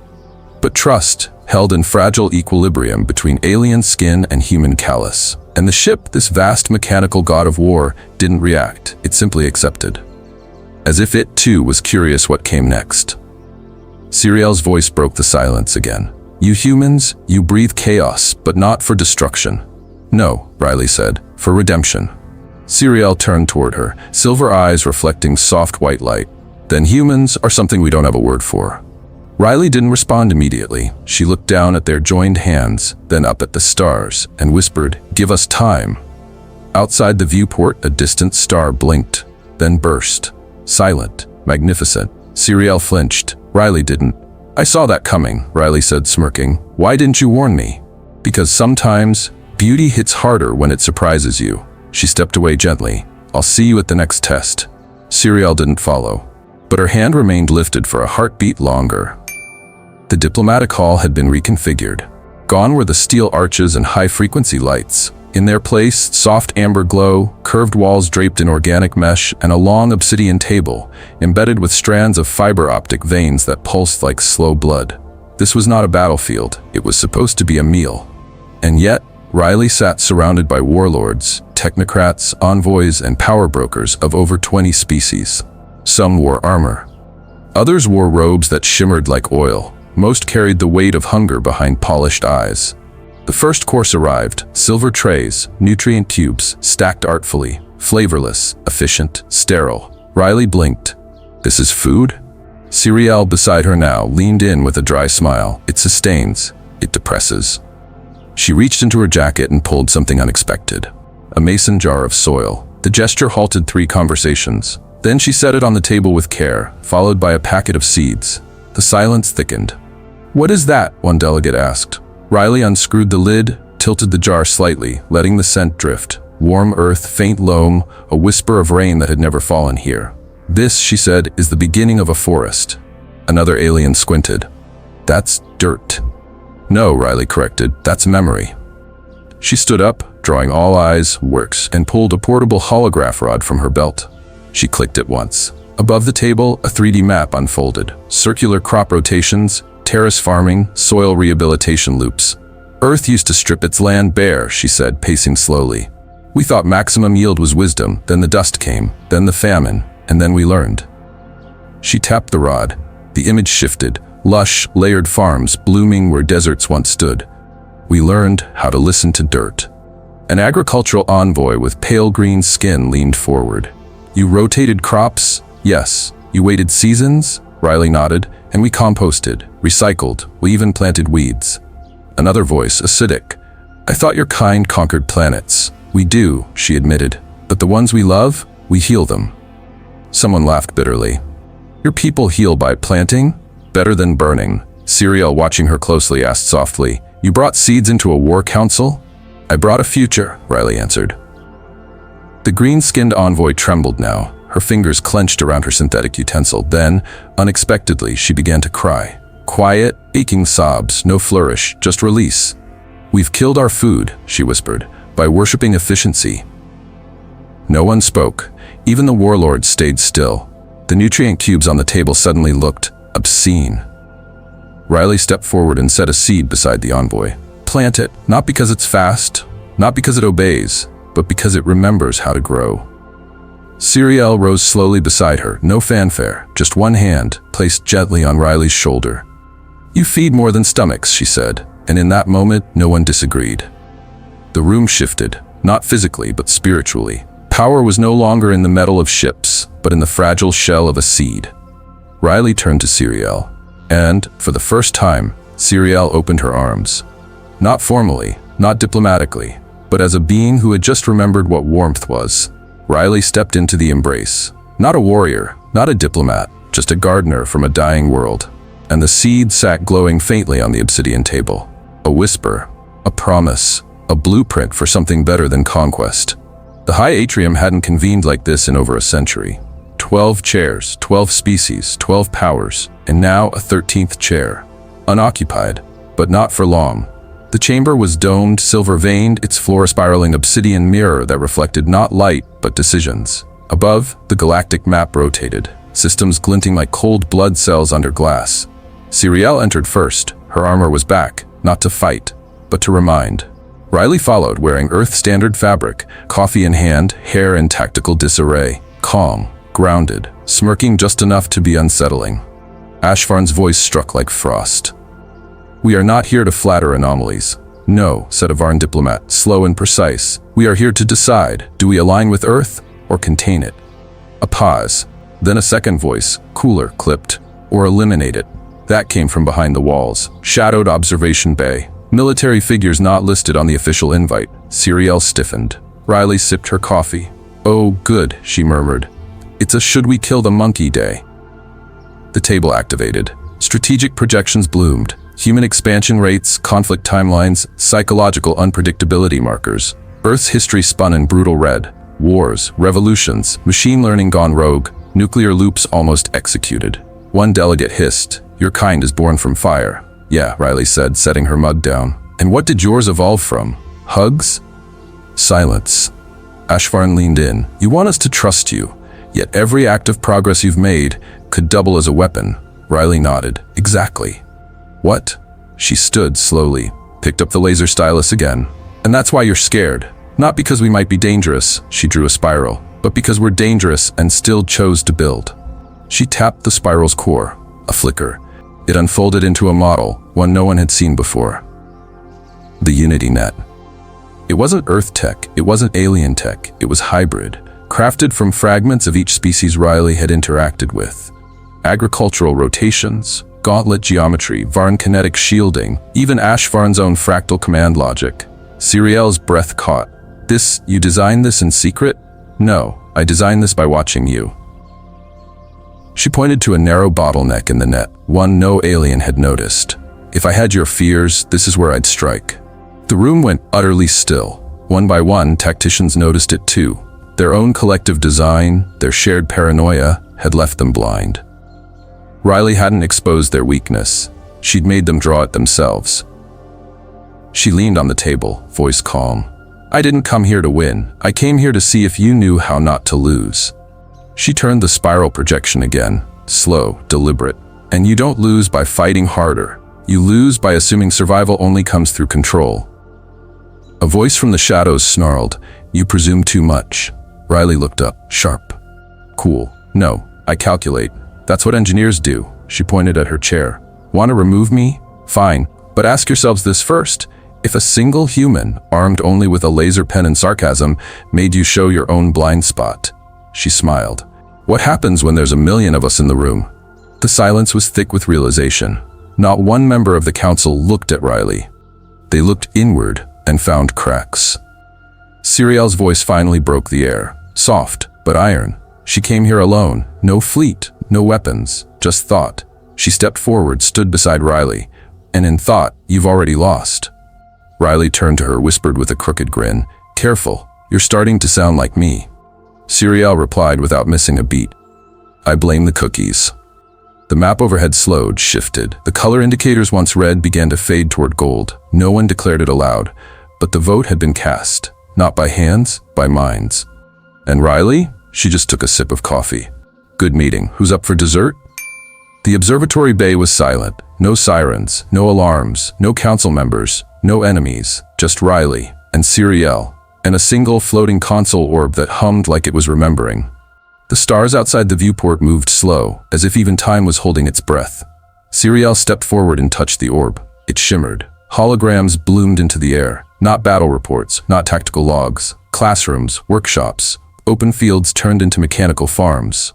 But trust, held in fragile equilibrium between alien skin and human callus. And the ship, this vast mechanical god of war, didn't react. It simply accepted. As if it too was curious what came next. Siriel's voice broke the silence again. "You humans, you breathe chaos, but not for destruction." "No," Riley said, "for redemption." Siriel turned toward her, silver eyes reflecting soft white light. "Then humans are something we don't have a word for." Riley didn't respond immediately. She looked down at their joined hands, then up at the stars, and whispered, "Give us time." Outside the viewport, a distant star blinked, then burst. Silent, magnificent. Siriel flinched. Riley didn't. "I saw that coming," Riley said, smirking. "Why didn't you warn me?" "Because sometimes, beauty hits harder when it surprises you." She stepped away gently. "I'll see you at the next test." Siriel didn't follow, but her hand remained lifted for a heartbeat longer. The diplomatic hall had been reconfigured. Gone were the steel arches and high-frequency lights. In their place, soft amber glow, curved walls draped in organic mesh, and a long obsidian table, embedded with strands of fiber optic veins that pulsed like slow blood. This was not a battlefield. It was supposed to be a meal. And yet, Riley sat surrounded by warlords, technocrats, envoys, and power brokers of over 20 species. Some wore armor. Others wore robes that shimmered like oil. Most carried the weight of hunger behind polished eyes. The first course arrived, silver trays, nutrient tubes, stacked artfully, flavorless, efficient, sterile. Riley blinked. "This is food?" Siriel, beside her now, leaned in with a dry smile. It sustains. It depresses. She reached into her jacket and pulled something unexpected. A mason jar of soil. The gesture halted 3 conversations. Then she set it on the table with care, followed by a packet of seeds. The silence thickened. "What is that?" one delegate asked. Riley unscrewed the lid, tilted the jar slightly, letting the scent drift. Warm earth, faint loam, a whisper of rain that had never fallen here. "This," she said, "is the beginning of a forest." Another alien squinted. "That's dirt." "No," Riley corrected, "that's memory." She stood up, drawing all eyes, works, and pulled a portable holograph rod from her belt. She clicked it once. Above the table, a 3D map unfolded. Circular crop rotations, terrace farming, soil rehabilitation loops. "Earth used to strip its land bare," she said, pacing slowly. "We thought maximum yield was wisdom, then the dust came, then the famine, and then we learned." She tapped the rod. The image shifted, lush, layered farms blooming where deserts once stood. "We learned how to listen to dirt." An agricultural envoy with pale green skin leaned forward. "You rotated crops?" "Yes." "You waited seasons?" Riley nodded. "And we composted, recycled, we even planted weeds." Another voice, acidic. "I thought your kind conquered planets." "We do," she admitted. "But the ones we love, we heal them." Someone laughed bitterly. "Your people heal by planting? Better than burning." Siriel, watching her closely, asked softly, "You brought seeds into a war council?" "I brought a future," Riley answered. The green-skinned envoy trembled now. Her fingers clenched around her synthetic utensil. Then, unexpectedly, she began to cry. Quiet, aching sobs, no flourish, just release. "We've killed our food," she whispered, "by worshipping efficiency." No one spoke. Even the warlords stayed still. The nutrient cubes on the table suddenly looked obscene. Riley stepped forward and set a seed beside the envoy. "Plant it, not because it's fast, not because it obeys, but because it remembers how to grow." Siriel rose slowly beside her, no fanfare, just one hand, placed gently on Riley's shoulder. "You feed more than stomachs," she said, and in that moment, no one disagreed. The room shifted, not physically, but spiritually. Power was no longer in the metal of ships, but in the fragile shell of a seed. Riley turned to Siriel, and, for the first time, Siriel opened her arms. Not formally, not diplomatically, but as a being who had just remembered what warmth was. Riley stepped into the embrace. Not a warrior, not a diplomat, just a gardener from a dying world. And the seed sat glowing faintly on the obsidian table. A whisper, a promise, a blueprint for something better than conquest. The high atrium hadn't convened like this in over a century. 12 chairs, 12 species, 12 powers, and now a 13th chair. Unoccupied, but not for long. The chamber was domed, silver-veined, its floor a spiraling obsidian mirror that reflected not light, but decisions. Above, the galactic map rotated, systems glinting like cold blood cells under glass. Siriel entered first. Her armor was back, not to fight, but to remind. Riley followed, wearing Earth-standard fabric, coffee in hand, hair in tactical disarray. Calm, grounded, smirking just enough to be unsettling. Ashvarn's voice struck like frost. "We are not here to flatter anomalies." "No," said a Varn diplomat, slow and precise. "We are here to decide, do we align with Earth or contain it?" A pause. Then a second voice, cooler, clipped, "Or eliminate it." That came from behind the walls. Shadowed observation bay. Military figures not listed on the official invite. Siriel stiffened. Riley sipped her coffee. "Oh, good," she murmured. "It's a should we kill the monkey day." The table activated. Strategic projections bloomed. Human expansion rates, conflict timelines, psychological unpredictability markers. Earth's history spun in brutal red. Wars, revolutions, machine learning gone rogue, nuclear loops almost executed. One delegate hissed, "Your kind is born from fire." "Yeah," Riley said, setting her mug down. "And what did yours evolve from? Hugs?" Silence. Ashvarn leaned in. "You want us to trust you, yet every act of progress you've made could double as a weapon." Riley nodded. "Exactly." "What?" She stood slowly, picked up the laser stylus again. "And that's why you're scared. Not because we might be dangerous," she drew a spiral, "but because we're dangerous and still chose to build." She tapped the spiral's core. A flicker. It unfolded into a model, one no one had seen before. The Unity Net. It wasn't Earth tech, it wasn't alien tech, it was hybrid, crafted from fragments of each species Riley had interacted with. agricultural rotations, gauntlet geometry, Varn kinetic shielding, even Ashvarn's own fractal command logic. Siriel's breath caught. "This, you designed this in secret?" "No, I designed this by watching you." She pointed to a narrow bottleneck in the net, one no alien had noticed. "If I had your fears, this is where I'd strike." The room went utterly still. One by one, tacticians noticed it too. Their own collective design, their shared paranoia, had left them blind. Riley hadn't exposed their weakness. She'd made them draw it themselves. She leaned on the table, voice calm. "I didn't come here to win. I came here to see if you knew how not to lose." She turned the spiral projection again, slow, deliberate. "And you don't lose by fighting harder. You lose by assuming survival only comes through control." A voice from the shadows snarled, "You presume too much." Riley looked up, sharp. "Cool. No, I calculate. That's what engineers do." She pointed at her chair. "Want to remove me? Fine. But ask yourselves this first. If a single human, armed only with a laser pen and sarcasm, made you show your own blind spot?" She smiled. "What happens when there's a million of us in the room?" The silence was thick with realization. Not one member of the council looked at Riley. They looked inward and found cracks. Siriel's voice finally broke the air, soft but iron. She came here alone, no fleet, no weapons, just thought. She stepped forward, stood beside Riley, and in thought, "You've already lost." Riley turned to her, whispered with a crooked grin, "Careful, you're starting to sound like me." Siriel replied without missing a beat, "I blame the cookies." The map overhead slowed, shifted. The color indicators once red began to fade toward gold. No one declared it aloud, but the vote had been cast, not by hands, by minds. And Riley? She just took a sip of coffee. "Good meeting. Who's up for dessert?" The observatory bay was silent. No sirens, no alarms, no council members, no enemies, just Riley and Siriel, and a single floating console orb that hummed like it was remembering. The stars outside the viewport moved slow, as if even time was holding its breath. Siriel stepped forward and touched the orb. It shimmered. Holograms bloomed into the air. Not battle reports, not tactical logs. Classrooms, workshops, open fields turned into mechanical farms.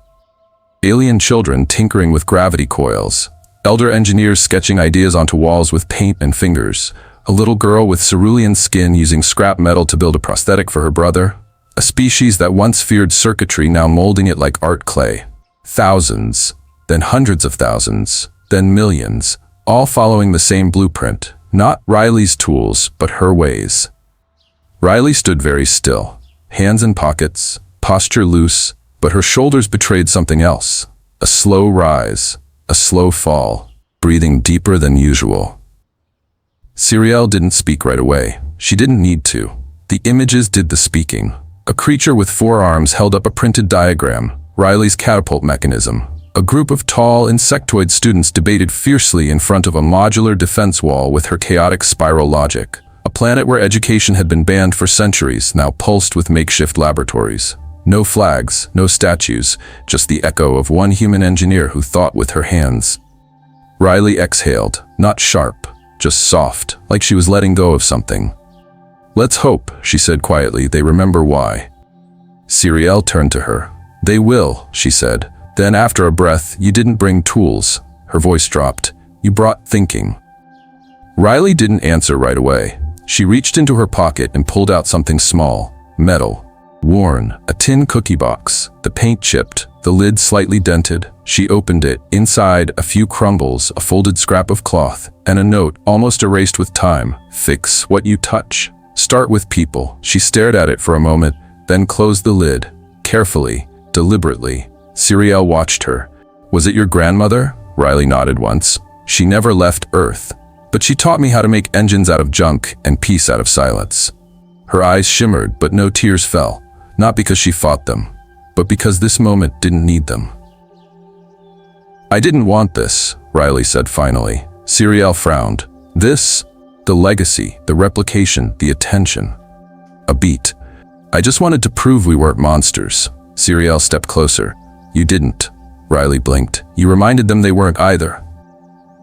Alien children tinkering with gravity coils. Elder engineers sketching ideas onto walls with paint and fingers. A little girl with cerulean skin using scrap metal to build a prosthetic for her brother. A species that once feared circuitry now molding it like art clay. Thousands, then hundreds of thousands, then millions, all following the same blueprint. Not Riley's tools, but her ways. Riley stood very still, hands in pockets, posture loose, but her shoulders betrayed something else. A slow rise, a slow fall, breathing deeper than usual. Siriel didn't speak right away. She didn't need to. The images did the speaking. A creature with 4 arms held up a printed diagram, Riley's catapult mechanism. A group of tall insectoid students debated fiercely in front of a modular defense wall with her chaotic spiral logic. A planet where education had been banned for centuries now pulsed with makeshift laboratories. No flags, no statues, just the echo of one human engineer who thought with her hands. Riley exhaled, not sharp, just soft, like she was letting go of something. "Let's hope," she said quietly, "they remember why." Siriel turned to her. "They will," she said. Then after a breath, "You didn't bring tools." Her voice dropped. "You brought thinking." Riley didn't answer right away. She reached into her pocket and pulled out something small, metal, worn, a tin cookie box, the paint chipped, the lid slightly dented. She opened it. Inside, a few crumbles, a folded scrap of cloth, and a note almost erased with time. "Fix what you touch. Start with people." She stared at it for a moment, then closed the lid. Carefully, deliberately. Siriel watched her. "Was it your grandmother?" Riley nodded once. "She never left Earth. But she taught me how to make engines out of junk and peace out of silence." Her eyes shimmered, but no tears fell. Not because she fought them, but because this moment didn't need them. "I didn't want this," Riley said finally. Siriel frowned. "This? The legacy, the replication, the attention." A beat. "I just wanted to prove we weren't monsters." Siriel stepped closer. "You didn't." Riley blinked. "You reminded them they weren't either."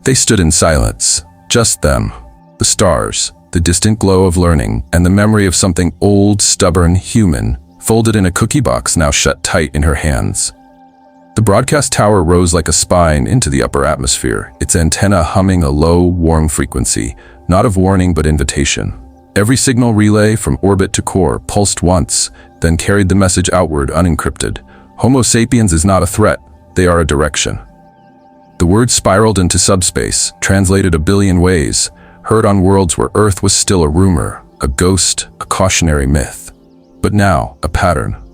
They stood in silence. Just them. The stars, the distant glow of learning, and the memory of something old, stubborn, human, folded in a cookie box now shut tight in her hands. The broadcast tower rose like a spine into the upper atmosphere, its antenna humming a low, warm frequency, not of warning but invitation. Every signal relay from orbit to core pulsed once, then carried the message outward unencrypted. Homo sapiens is not a threat, they are a direction. The word spiraled into subspace, translated a billion ways, heard on worlds where Earth was still a rumor, a ghost, a cautionary myth. But now, a pattern.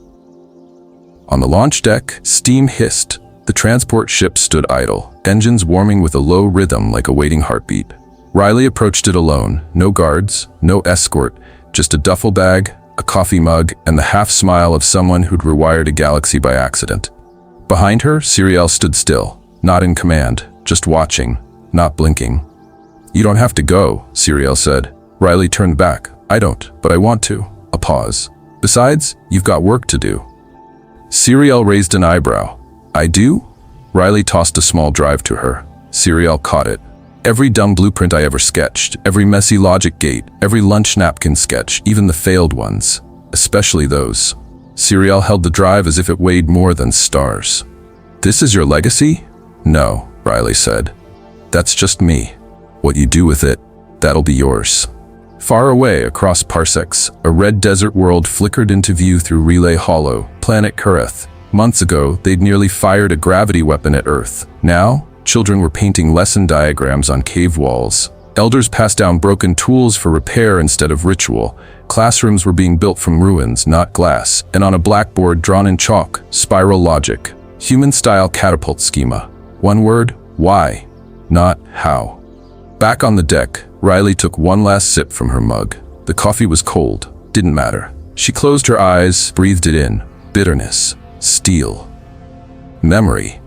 On the launch deck, steam hissed. The transport ship stood idle, engines warming with a low rhythm like a waiting heartbeat. Riley approached it alone, no guards, no escort, just a duffel bag, a coffee mug, and the half-smile of someone who'd rewired a galaxy by accident. Behind her, Siriel stood still, not in command, just watching, not blinking. "You don't have to go," Siriel said. Riley turned back. "I don't, but I want to." A pause. "Besides, you've got work to do." Siriel raised an eyebrow. "I do?" Riley tossed a small drive to her. Siriel caught it. Every dumb blueprint I ever sketched, every messy logic gate, every lunch napkin sketch, even the failed ones. Especially those. Siriel held the drive as if it weighed more than stars. "This is your legacy?" "No," Riley said. "That's just me. What you do with it, that'll be yours." Far away, across parsecs, a red desert world flickered into view through Relay Hollow, planet Kureth. Months ago, they'd nearly fired a gravity weapon at Earth. Now, children were painting lesson diagrams on cave walls. Elders passed down broken tools for repair instead of ritual. Classrooms were being built from ruins, not glass, and on a blackboard drawn in chalk, spiral logic. Human-style catapult schema. One word, why, not how. Back on the deck, Riley took one last sip from her mug. The coffee was cold, didn't matter. She closed her eyes, breathed it in. Bitterness, steel, memory.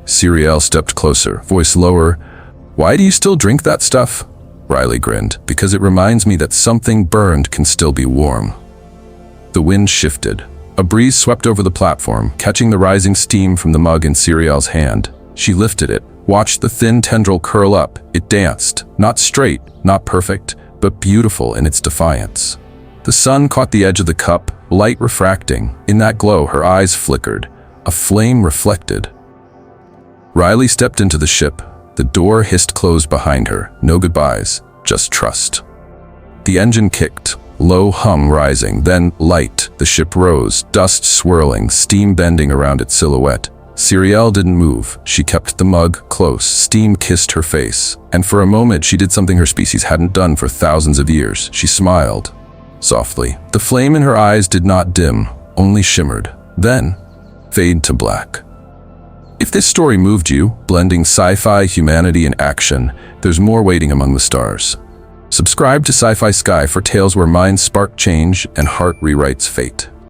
Siriel stepped closer, voice lower. "Why do you still drink that stuff?" Riley grinned. "Because it reminds me that something burned can still be warm." The wind shifted. A breeze swept over the platform, catching the rising steam from the mug in Siriel's hand. She lifted it, watched the thin tendril curl up. It danced, not straight, not perfect, but beautiful in its defiance. The sun caught the edge of the cup, light refracting. In that glow, her eyes flickered. A flame reflected. Riley stepped into the ship. The door hissed closed behind her. No goodbyes, just trust. The engine kicked, low hum rising, then light. The ship rose, dust swirling, steam bending around its silhouette. Siriel didn't move. She kept the mug close. Steam kissed her face. And for a moment, she did something her species hadn't done for thousands of years. She smiled. Softly. The flame in her eyes did not dim, only shimmered. Then, fade to black. If this story moved you, blending sci-fi, humanity, and action, there's more waiting among the stars. Subscribe to Sci-Fi Sky for tales where minds spark change and heart rewrites fate.